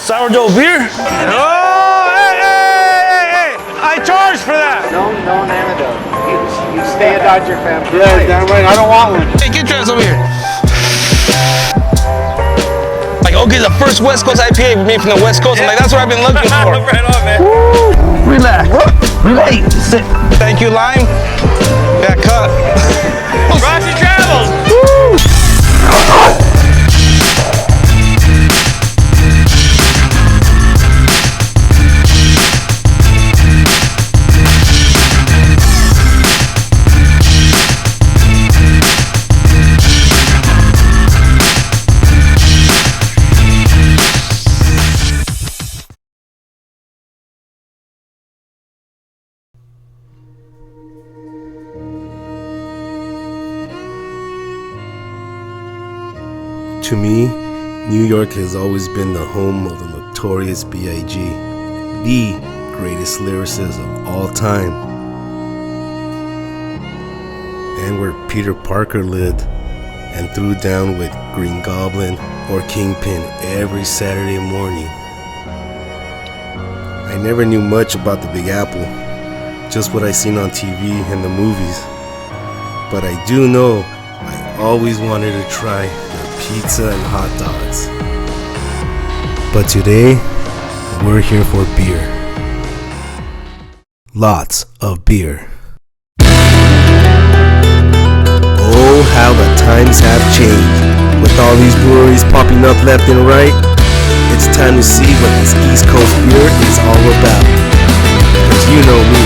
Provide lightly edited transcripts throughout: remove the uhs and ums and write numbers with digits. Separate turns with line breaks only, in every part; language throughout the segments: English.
Sourdough beer? Oh, hey! I charge for that.
No antidote. You stay a Dodger fan.
Yeah, damn right. I don't want one.
Hey, get your ass over here. Like, okay, the first West Coast IPA with me from the West Coast. I'm like, that's what I've been looking for.
Right on, man.
Woo. Relax. Relax. Sit. Thank you, Lime. Yeah, cut.
Roxy Travels.
Woo.
To me, New York has always been the home of the notorious B.I.G., the greatest lyricist of all time, and where Peter Parker lived and threw down with Green Goblin or Kingpin every Saturday morning. I never knew much about the Big Apple, just what I seen on TV and the movies, but I do know I always wanted to try pizza and hot dogs. But today, we're here for beer. Lots of beer. Oh, how the times have changed. With all these breweries popping up left and right, it's time to see what this East Coast beer is all about. Cause you know me,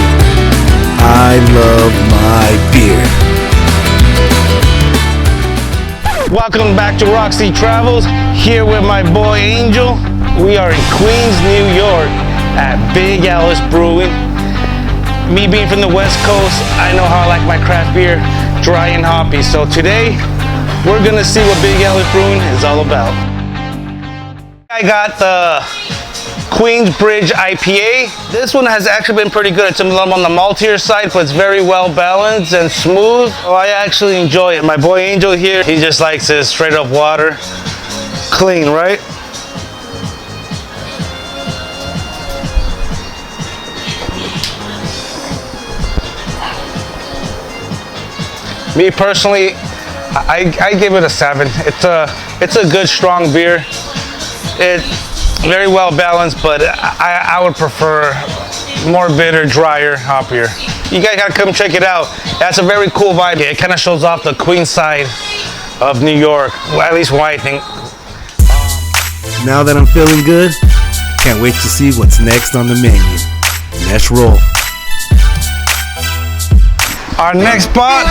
I love my beer.
Welcome back to Roxy Travels, here with my boy Angel. We are in Queens, New York at Big Alice Brewing. Me being from the West Coast, I know how I like my craft beer, dry and hoppy. So today, we're gonna see what Big Alice Brewing is all about. I got the Queensbridge IPA. This one has actually been pretty good. It's a little on the maltier side, but it's very well balanced and smooth. Oh, I actually enjoy it. My boy Angel here, he just likes his straight up water. Clean, right? Me personally, I give it a 7. It's a good strong beer. Very well balanced, but I would prefer more bitter, drier, hoppier. You guys gotta come check it out. That's a very cool vibe. It kind of shows off the Queens side of New York, well, at least what I think.
Now that I'm feeling good, can't wait to see what's next on the menu. Let's roll.
Our next spot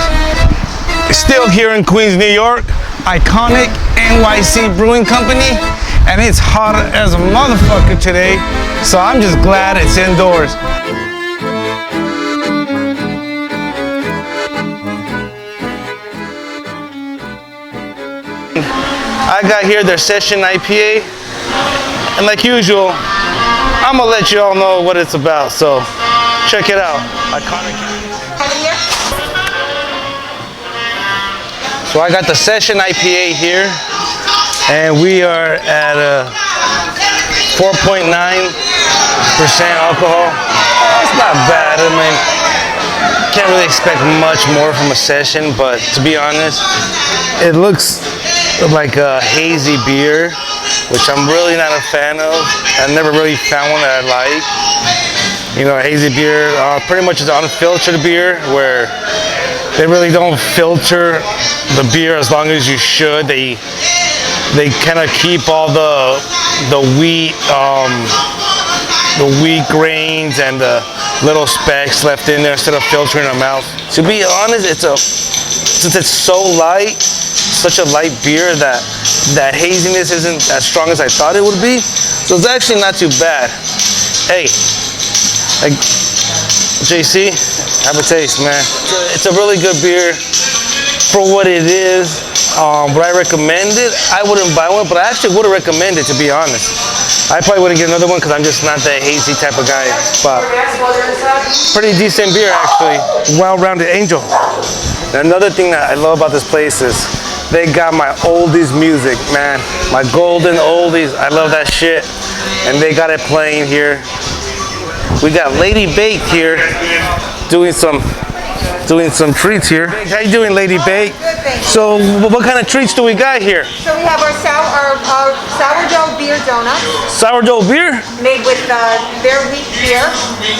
is still here in Queens, New York. Iconic NYC Brewing Company. And it's hot as a motherfucker today, so I'm just glad it's indoors. I got here their session IPA, and like usual, I'm gonna let you all know what it's about, so check it out. Iconic. So I got the session IPA here. And we are at a 4.9% alcohol. It's not bad. I mean, can't really expect much more from a session, but to be honest, it looks like a hazy beer, which I'm really not a fan of. I've never really found one that I like. You know, a hazy beer pretty much is unfiltered beer where they really don't filter the beer as long as you should. They kind of keep all the wheat grains and the little specks left in there instead of filtering them out. To be honest, since it's so light, such a light beer that haziness isn't as strong as I thought it would be. So it's actually not too bad. Hey, like JC, have a taste, man. It's a really good beer for what it is. Would I recommend it? I wouldn't buy one, but I actually would recommend it, to be honest. I probably wouldn't get another one because I'm just not that hazy type of guy. But pretty decent beer, actually. Well-rounded. Angel. And another thing that I love about this place is they got my oldies music, man. My golden oldies. I love that shit. And they got it playing here. We got Lady Baked here doing some treats here. How you doing, Lady Baked?
Good, thank you.
So what kind of treats do we got here?
So we have our sourdough beer donuts
Sourdough beer?
made with their wheat beer.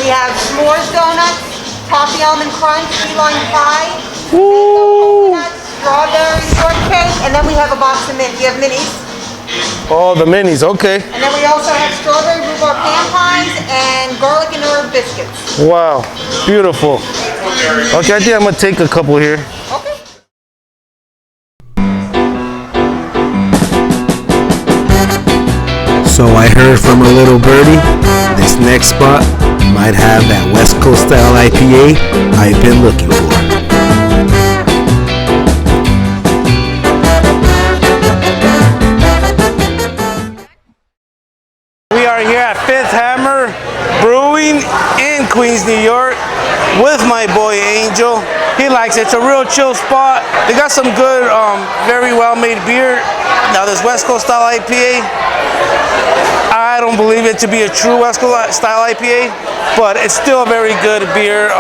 We have s'mores donuts, toffee almond crunch, key lime pie,
Woo!
coconut, strawberry shortcake, and then we have a box of mint. You have minis.
Oh, the minis, okay.
And then we also have strawberry rhubarb pan pies and garlic and herb biscuits.
Wow, beautiful. Okay, I think I'm gonna take a couple here.
Okay.
So I heard from a little birdie, this next spot might have that West Coast style IPA I've been looking for.
We are here at Fifth Hammer Brewing in Queens, New York with my boy Angel. He likes it. It's a real chill spot. They got some good, very well-made beer. Now this West Coast style IPA, I don't believe it to be a true West Coast style IPA, but it's still a very good beer,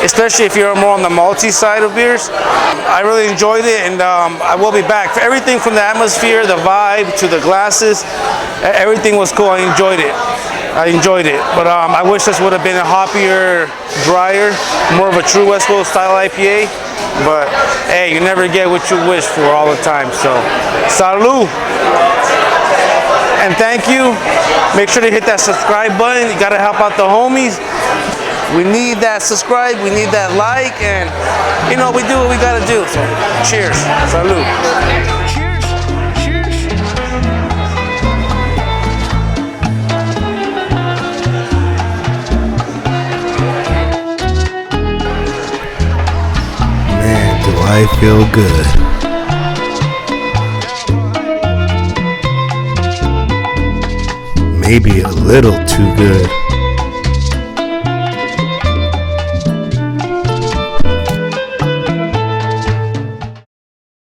especially if you're more on the malty side of beers. I really enjoyed it, and I will be back. For everything from the atmosphere, the vibe, to the glasses, everything was cool. I enjoyed it. But I wish this would have been a hoppier, drier, more of a true West Coast style IPA. But hey, you never get what you wish for all the time. So, salud. And thank you. Make sure to hit that subscribe button. You gotta help out the homies. We need that subscribe, we need that like, and you know, we do what we gotta do. So cheers. Salud.
Man, do I feel good. Maybe a little too good.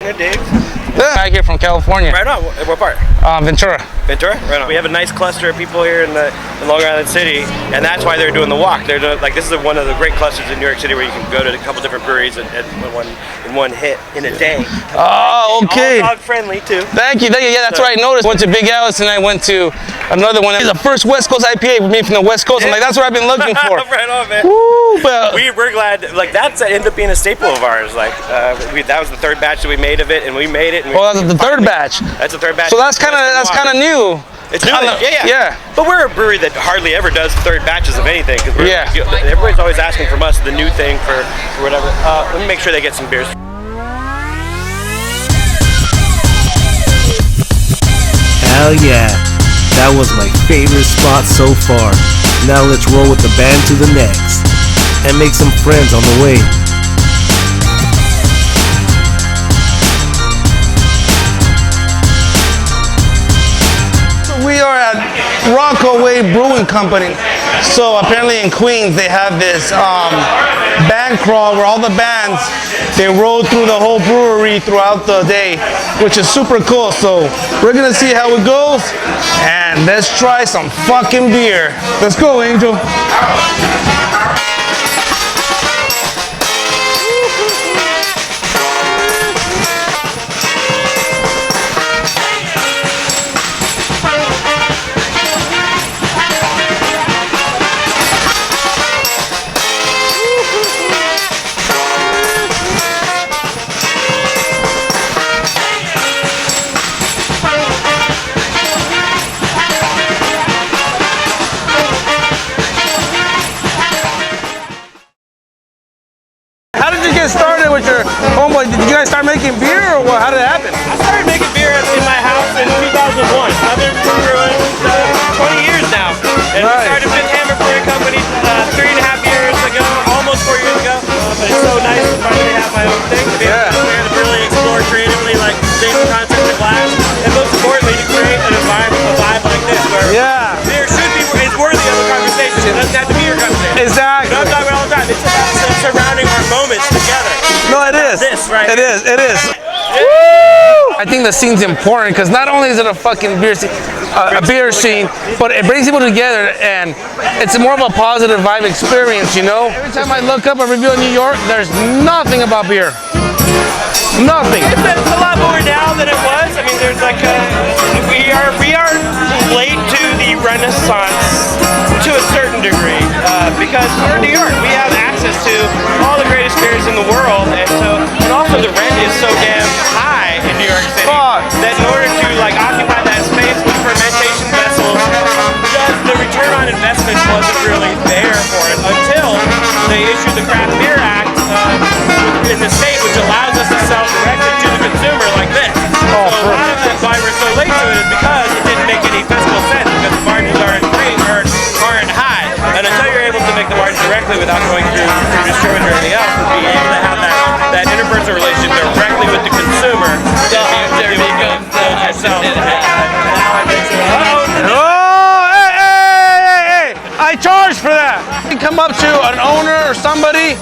Good, Dave.
Back here from California.
Right on. What part?
Ventura.
Ventura? Right on. We have a nice cluster of people here in Long Island City, and that's why they're doing the walk. They're doing, like, this is one of the great clusters in New York City where you can go to a couple different breweries in one hit in a day.
Oh, okay.
All dog friendly too.
Thank you. Yeah, that's right. I noticed. Went to Big Alice and I went to another one. It's the first West Coast IPA made from the West Coast. I'm like, that's what I've been looking for.
Right on, man.
Woo, but
We're glad. Like, that's ended up being a staple of ours. Like, that was the third batch that we made of it, and we made it. And
well, that's the third batch.
That's the third batch.
So that's kind of new.
It's new. Yeah. But we're a brewery that hardly ever does third batches of anything because everybody's always asking from us the new thing for whatever. Let me make sure they get some beers.
Hell yeah, that was my favorite spot so far. Now let's roll with the band to the next and make some friends on the way.
We are at Rockaway Brewing Company. So apparently in Queens they have this band crawl where all the bands, they roll through the whole brewery throughout the day, which is super cool. So we're gonna see how it goes, and let's try some fucking beer. Let's go, Angel. Started with your homeboy. Did you guys start making beer, or what? How did it happen?
I started making beer in my house in 2001. I've been brewing 20 years now. And we started Fifth Hammer Brewing Company 3.5 years ago, almost 4 years ago. But it's so nice to finally have my own thing, to be able to really explore creatively, like changing concepts of glass, and most importantly, to create an environment, a vibe like this, where beer should be, it's worthy of a conversation. It doesn't have to be your conversation.
Exactly.
You know what I'm talking about all the time. It's about surrounding our moments together.
No, it is.
This, right?
It is.
Woo!
I think the scene's important because not only is it a fucking beer scene, but it brings people together and it's more of a positive vibe experience, you know? Every time I look up a review in New York, there's nothing about beer. Nothing.
It's a lot more now than it was. I mean, there's like we are late to the Renaissance to a certain degree because we're in New York. We have access to all the greatest beers in the world, and also the rent is so damn high in New York City that in order to like occupy that space with fermentation vessels, the return on investment wasn't really there for it until they issued the Craft Beer Act in the state, which allows us to sell directly to the consumer like this. So a lot of that's why we're so late to it is because it didn't make any fiscal sense because the margins aren't high. And until you're able to make the margins directly without going through distributor or anything else, and being able to have that interpersonal relationship directly with the consumer, there becomes yourself.
I charge for that. You come up to an owner or somebody,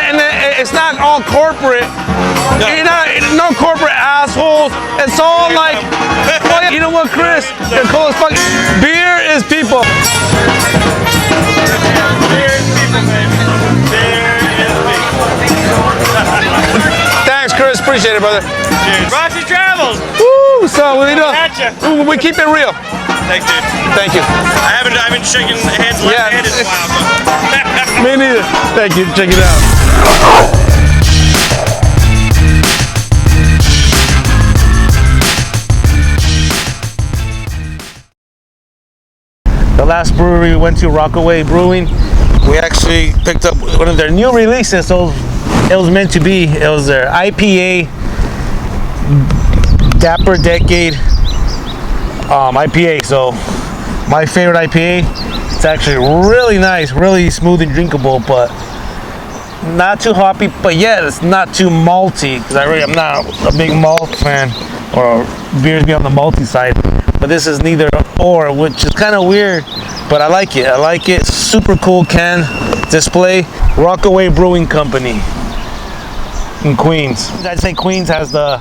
and it's not all corporate. You're not, no corporate assholes. It's all like, oh, you know what, Chris? You're cool as fuck. Beer is people.
Beer is people, baby. Beer is people.
Thanks, Chris. Appreciate it, brother.
Cheers. Roxy Travels.
Woo! So, what do you do?
Gotcha.
We keep it real.
Thanks, dude.
Thank you.
I've been shaking hands left-handed in a while, but
Me neither. Thank you. Check it out. The last brewery we went to, Rockaway Brewing, we actually picked up one of their new releases. So it was meant to be. It was their IPA Dapper Decade IPA. So my favorite IPA. It's actually really nice, really smooth and drinkable, but not too hoppy. But yet it's not too malty because I'm not a big malt fan, or beers be on the malty side. But this is neither or, which is kind of weird, but I like it. I like it. Super cool can display. Rockaway Brewing Company in Queens. I'd say Queens has the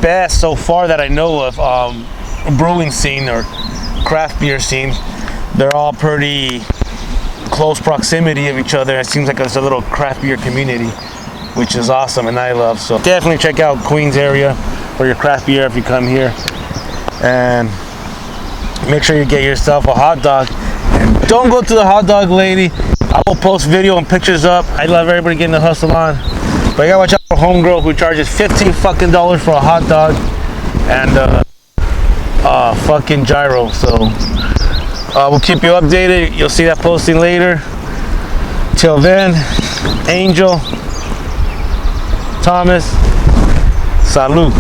best so far that I know of brewing scene or craft beer scene. They're all pretty close proximity of each other. It seems like it's a little craft beer community, which is awesome and I love. So definitely check out Queens area for your craft beer if you come here. And make sure you get yourself a hot dog. And don't go to the hot dog lady. I will post video and pictures up. I love everybody getting the hustle on. But you gotta watch out for homegirl who charges $15 fucking for a hot dog and fucking gyro. So we'll keep you updated. You'll see that posting later. Till then, Angel, Thomas, salud.